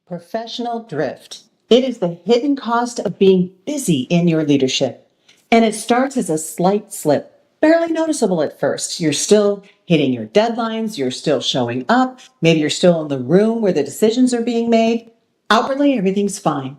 Professional drift. It is the hidden cost of being busy in your leadership. And it starts as a slight slip, barely noticeable at first. You're still hitting your deadlines, you're still showing up, maybe you're still in the room where the decisions are being made. Outwardly, everything's fine.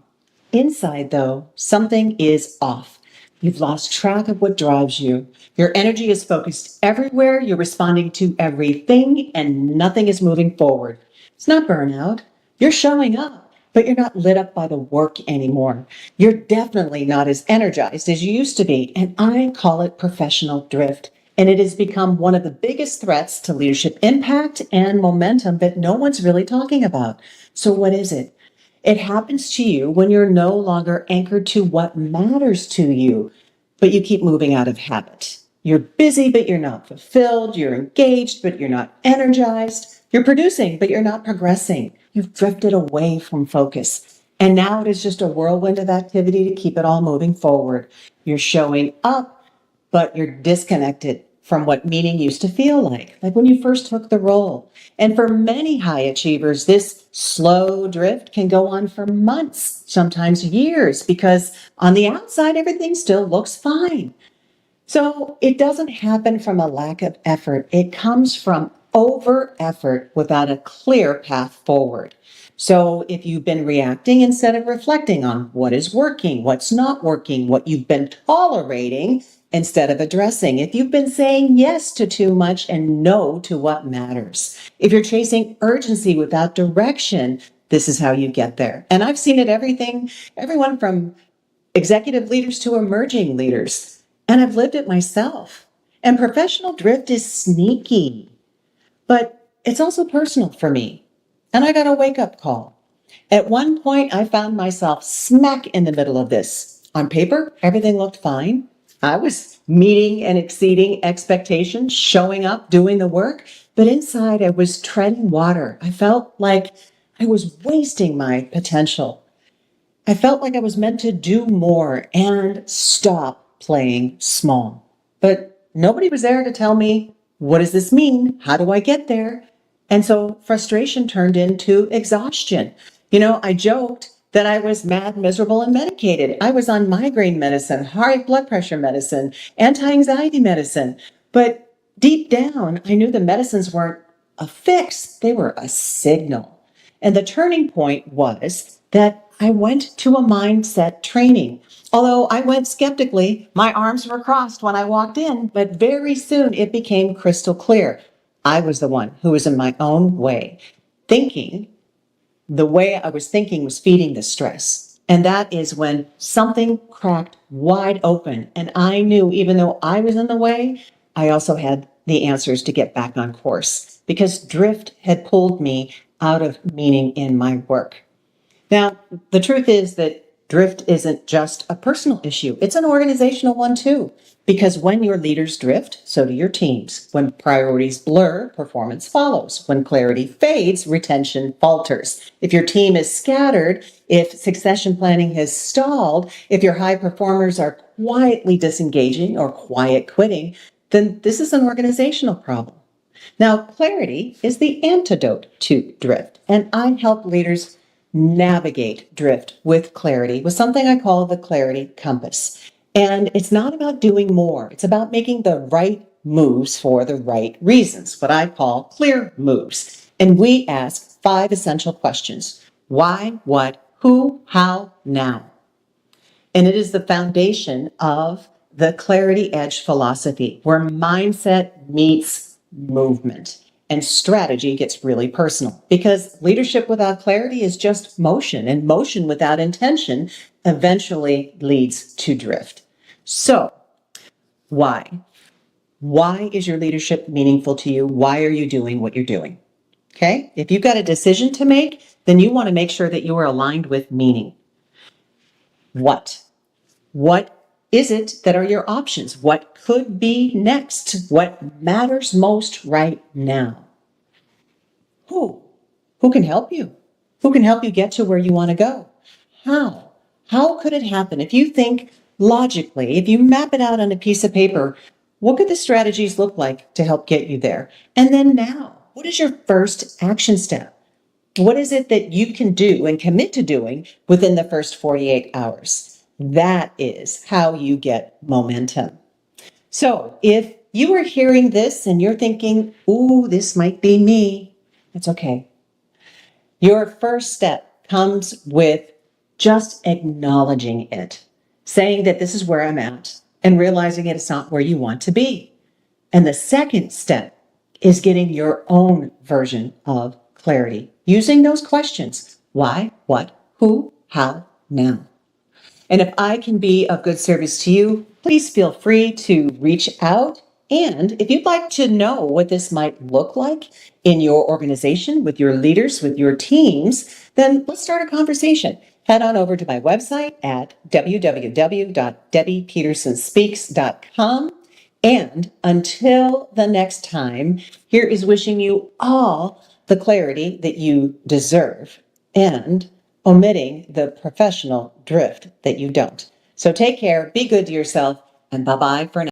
Inside, though, something is off. You've lost track of what drives you. Your energy is focused everywhere, you're responding to everything, and nothing is moving forward. It's not burnout. You're showing up, but you're not lit up by the work anymore. You're definitely not as energized as you used to be, and I call it professional drift. And it has become one of the biggest threats to leadership impact and momentum that no one's really talking about. So what is it? It happens to you when you're no longer anchored to what matters to you, but you keep moving out of habit. You're busy, but you're not fulfilled. You're engaged, but you're not energized. You're producing, but you're not progressing. You've drifted away from focus. And now it is just a whirlwind of activity to keep it all moving forward. You're showing up, but you're disconnected from what meaning used to feel like when you first took the role. And for many high achievers, this slow drift can go on for months, sometimes years, because on the outside, everything still looks fine. So it doesn't happen from a lack of effort. It comes from over effort without a clear path forward. So if you've been reacting instead of reflecting on what is working, what's not working, what you've been tolerating instead of addressing, if you've been saying yes to too much and no to what matters, if you're chasing urgency without direction, this is how you get there. And I've seen it everyone from executive leaders to emerging leaders. And I've lived it myself. And professional drift is sneaky, but it's also personal for me. And I got a wake-up call. At one point, I found myself smack in the middle of this. On paper, everything looked fine. I was meeting and exceeding expectations, showing up, doing the work. But inside, I was treading water. I felt like I was wasting my potential. I felt like I was meant to do more and stop playing small. But nobody was there to tell me, what does this mean? How do I get there? And so frustration turned into exhaustion. I joked that I was mad, miserable, and medicated. I was on migraine medicine, high blood pressure medicine, anti-anxiety medicine. But deep down, I knew the medicines weren't a fix. They were a signal. And the turning point was that I went to a mindset training. Although I went skeptically, my arms were crossed when I walked in, but very soon it became crystal clear. I was the one who was in my own way. The way I was thinking was feeding the stress. And that is when something cracked wide open. And I knew, even though I was in the way, I also had the answers to get back on course because drift had pulled me out of meaning in my work. Now, the truth is that drift isn't just a personal issue. It's an organizational one too. Because when your leaders drift, so do your teams. When priorities blur, performance follows. When clarity fades, retention falters. If your team is scattered, if succession planning has stalled, if your high performers are quietly disengaging or quiet quitting, then this is an organizational problem. Now, clarity is the antidote to drift. And I help leaders navigate drift with clarity with something I call the clarity compass. And it's not about doing more. It's about making the right moves for the right reasons, what I call clear moves. And we ask 5 essential questions. Why, what, who, how, now. And it is the foundation of the Clarity Edge philosophy, where mindset meets movement. And strategy gets really personal because leadership without clarity is just motion, and motion without intention eventually leads to drift. So, why? Why is your leadership meaningful to you? Why are you doing what you're doing? Okay? If you've got a decision to make, then you want to make sure that you are aligned with meaning. What? What is it that are your options? What could be next? What matters most right now? Who? Who can help you? Who can help you get to where you want to go? How? How could it happen? If you think logically, if you map it out on a piece of paper, what could the strategies look like to help get you there? And then now, what is your first action step? What is it that you can do and commit to doing within the first 48 hours? That is how you get momentum. So if you are hearing this and you're thinking, ooh, this might be me, it's okay. Your first step comes with just acknowledging it, saying that this is where I'm at and realizing it's not where you want to be. And the second step is getting your own version of clarity using those questions. Why, what, who, how, now. And if I can be of good service to you, please feel free to reach out. And if you'd like to know what this might look like in your organization, with your leaders, with your teams, then let's start a conversation. Head on over to my website at www.debbiepetersonspeaks.com. And until the next time, here is wishing you all the clarity that you deserve and omitting the professional drift that you don't. So take care, be good to yourself, and bye-bye for now.